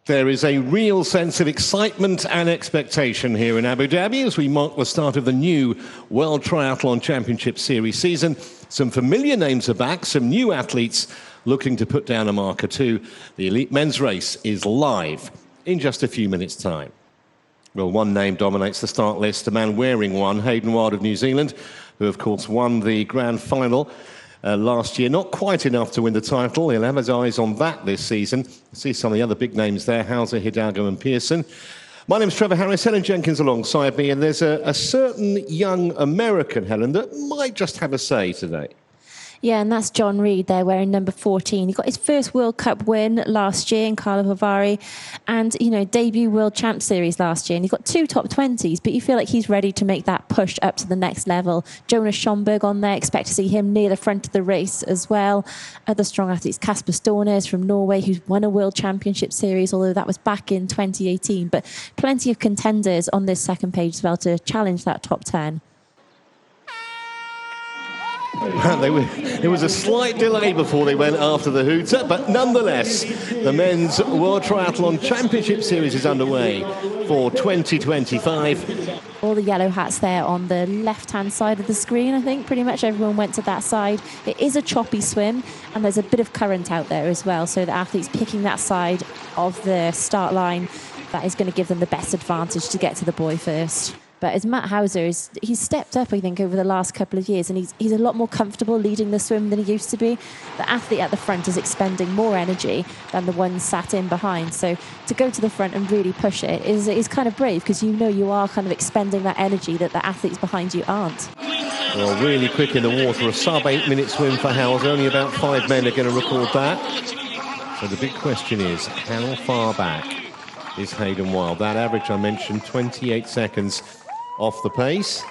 There is a real sense of excitement and expectation here in Abu Dhabi as we mark the start of the new World Triathlon Championship Series season. Some familiar names are back, some new athletes looking to put down a marker too. The elite men's race is live in just a few minutes' time. Well, one name dominates the start list, a man wearing one, Hayden Wilde of New Zealand, who of course won the grand final last year. Not quite enough to win the title. He'll have his eyes on that this season. See some of the other big names there, Hauser, Hidalgo and Pearson. My name's Trevor Harris, Helen Jenkins alongside me, and there's a certain young American, Helen, that might just have a say today. Yeah, and that's John Reed there wearing number 14. He got his first World Cup win last year in Karlovy and, you know, debut World Champ Series last year. And he got 2 top 20s, but you feel like he's ready to make that push up to the next level. Jonas Schomburg on there, expect to see him near the front of the race as well. Other strong athletes, Kasper Stornes from Norway, who's won a World Championship Series, although that was back in 2018. But plenty of contenders on this second page as well to challenge that top 10. There was a slight delay before they went after the hooter, but nonetheless, the Men's World Triathlon Championship Series is underway for 2025. All the yellow hats there on the left-hand side of the screen, I think. Pretty much everyone went to that side. It is a choppy swim, and there's a bit of current out there as well, so the athletes picking that side of the start line, that is going to give them the best advantage to get to the buoy first. But as Matt Hauser, he's stepped up, I think, over the last couple of years, and he's a lot more comfortable leading the swim than he used to be. The athlete at the front is expending more energy than the one sat in behind. So to go to the front and really push it is kind of brave, because you know you are kind of expending that energy that the athletes behind you aren't. Well, really quick in the water, a sub-8-minute swim for Hauser. Only about 5 men are going to record that. So the big question is, how far back is Hayden Wilde? That average I mentioned, 28 seconds. Off the pace,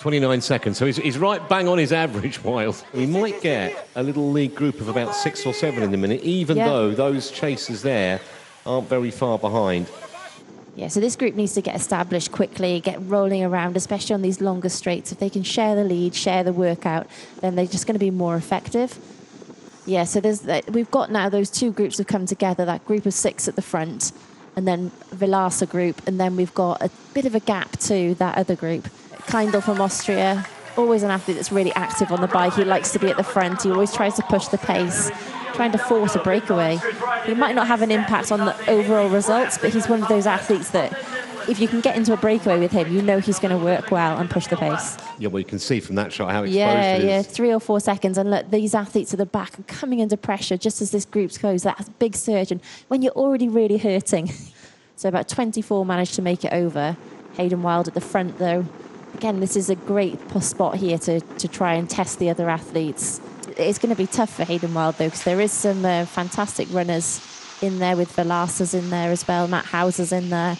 29 seconds. So he's right bang on his average, Wilde. We might get a little lead group of about 6 or 7 in the minute, even though those chasers there aren't very far behind. Yeah, so this group needs to get established quickly, get rolling around, especially on these longer straights. If they can share the lead, share the workout, then they're just going to be more effective. Yeah, so we've got now those 2 groups have come together, that group of 6 at the front, and then Vilaça group, and then we've got a bit of a gap to that other group. Kindle from Austria, always an athlete that's really active on the bike. He likes to be at the front. He always tries to push the pace, trying to force a breakaway. He might not have an impact on the overall results, but he's one of those athletes that if you can get into a breakaway with him, you know he's going to work well and push the pace. Yeah, well, you can see from that shot how exposed it is. Yeah, 3 or 4 seconds. And look, these athletes at the back are coming under pressure just as this group goes. That big surge. And when you're already really hurting. So about 24 managed to make it over. Hayden Wilde at the front, though. Again, this is a great spot here to try and test the other athletes. It's going to be tough for Hayden Wilde, though, because there is some fantastic runners in there with Vilaça's in there as well. Matt Hauser's in there.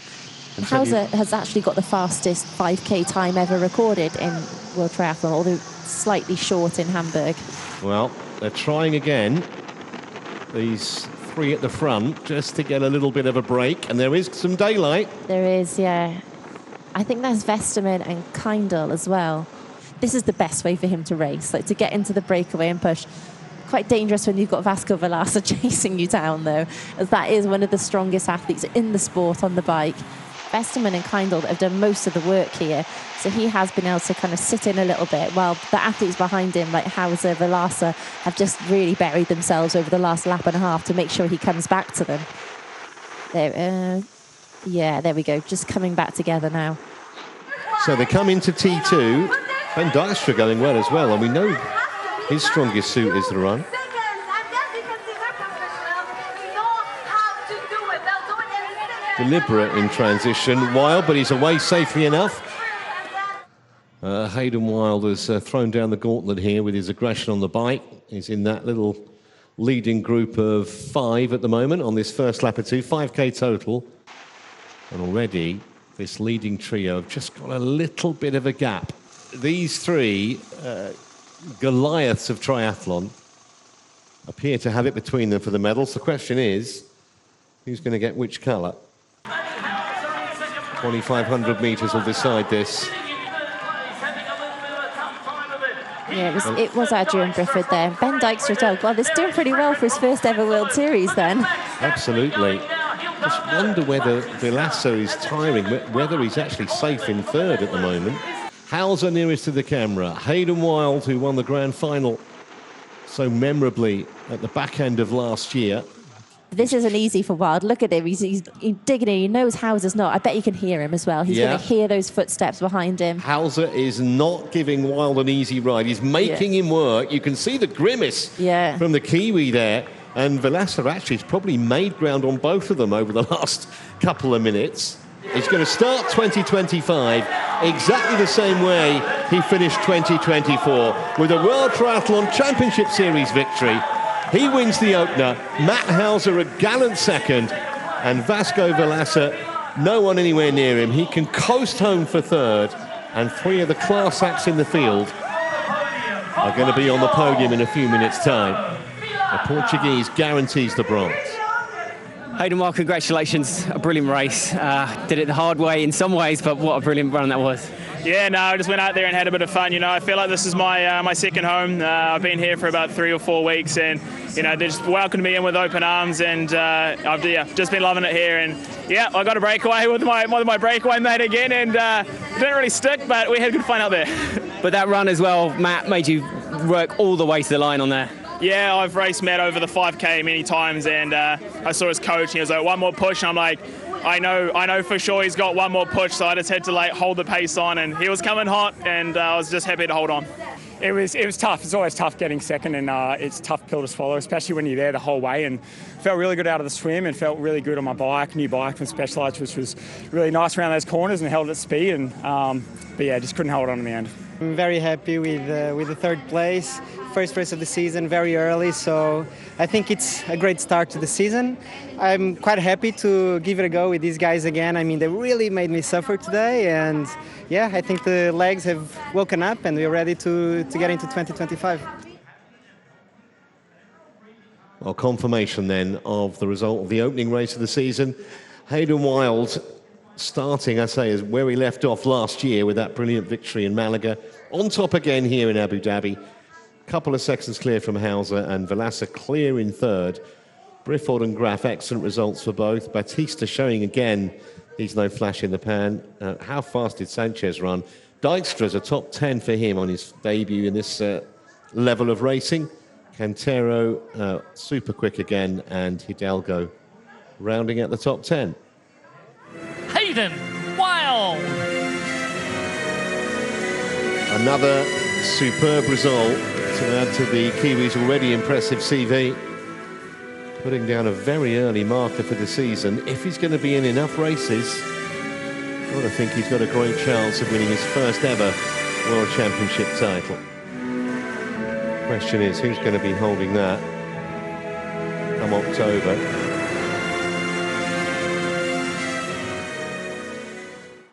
And Hauser has actually got the fastest 5K time ever recorded in World Triathlon, although slightly short in Hamburg. Well, they're trying again. These 3 at the front, just to get a little bit of a break. And there is some daylight. There is, yeah. I think there's Vesterman and Kindle as well. This is the best way for him to race, like to get into the breakaway and push. Quite dangerous when you've got Vasco Vilaça chasing you down, though, as that is one of the strongest athletes in the sport on the bike. Vesterman and Kindle have done most of the work here, so he has been able to kind of sit in a little bit, while the athletes behind him, like Hauser, Vilaça, have just really buried themselves over the last lap and a half to make sure he comes back to them. Yeah, there we go, just coming back together now. So they come into T2. Ben Dijkstra going well as well, and we know his strongest suit is the run. Deliberate in transition, Wilde, but he's away safely enough. Hayden Wilde has thrown down the gauntlet here with his aggression on the bike. He's in that little leading group of 5 at the moment on this first lap of 2, 5K total. And already this leading trio have just got a little bit of a gap. These 3 Goliaths of triathlon appear to have it between them for the medals. The question is, who's going to get which colour? 2,500 metres will decide this. Yeah, it was Adrian Brifford there. Ben Dijkstra, well, he's doing pretty well for his first ever World Series then. Absolutely. Just wonder whether Vilaça is tiring, whether he's actually safe in third at the moment. Hauser nearest to the camera. Hayden Wilde, who won the grand final so memorably at the back end of last year. This isn't easy for Wilde. Look at him. He's digging in. He knows Hauser's not. I bet you can hear him as well. He's going to hear those footsteps behind him. Hauser is not giving Wilde an easy ride. He's making him work. You can see the grimace from the Kiwi there. And Vilaça actually has probably made ground on both of them over the last couple of minutes. He's going to start 2025 exactly the same way he finished 2024 with a World Triathlon Championship Series victory. He wins the opener, Matt Hauser a gallant second, and Vasco Vilaça, no one anywhere near him. He can coast home for third, and three of the class acts in the field are going to be on the podium in a few minutes' time. The Portuguese guarantees the bronze. Hayden Wilde, congratulations, a brilliant race. Did it the hard way in some ways, but what a brilliant run that was. Yeah, no, I just went out there and had a bit of fun. You know, I feel like this is my my second home. I've been here for about 3 or 4 weeks, and you know, they just welcomed me in with open arms, and I've just been loving it here. And yeah, I got a breakaway with my breakaway mate again, and it didn't really stick, but we had good fun out there. But that run as well, Matt, made you work all the way to the line on there. Yeah, I've raced Matt over the 5K many times, and I saw his coach, and he was like, one more push, and I'm like, I know for sure he's got one more push, so I just had to like hold the pace on, and he was coming hot, and I was just happy to hold on. It was tough. It's always tough getting second, and it's a tough pill to swallow, especially when you're there the whole way. And felt really good out of the swim, and felt really good on my bike, new bike from Specialized, which was really nice around those corners and held its speed. And but yeah, just couldn't hold on in the end. I'm very happy with the third place. First race of the season, very early, so I think it's a great start to the season. I'm quite happy to give it a go with these guys again. I mean, they really made me suffer today, and yeah, I think the legs have woken up and we're ready to get into 2025. Well, confirmation then of the result of the opening race of the season. Hayden Wilde starting, I say, is where he left off last year with that brilliant victory in Malaga. On top again here in Abu Dhabi. Couple of seconds clear from Hauser, and Vilaça clear in third. Brifford and Graf, excellent results for both. Batista showing again he's no flash in the pan. How fast did Sanchez run? Dijkstra's a top 10 for him on his debut in this level of racing. Cantero super quick again, and Hidalgo rounding out the top 10. Hayden Wilde. Another superb result to add to the Kiwis' already impressive CV. Putting down a very early marker for the season. If he's going to be in enough races, I would think he's got a great chance of winning his first ever World Championship title. Question is, who's going to be holding that come October?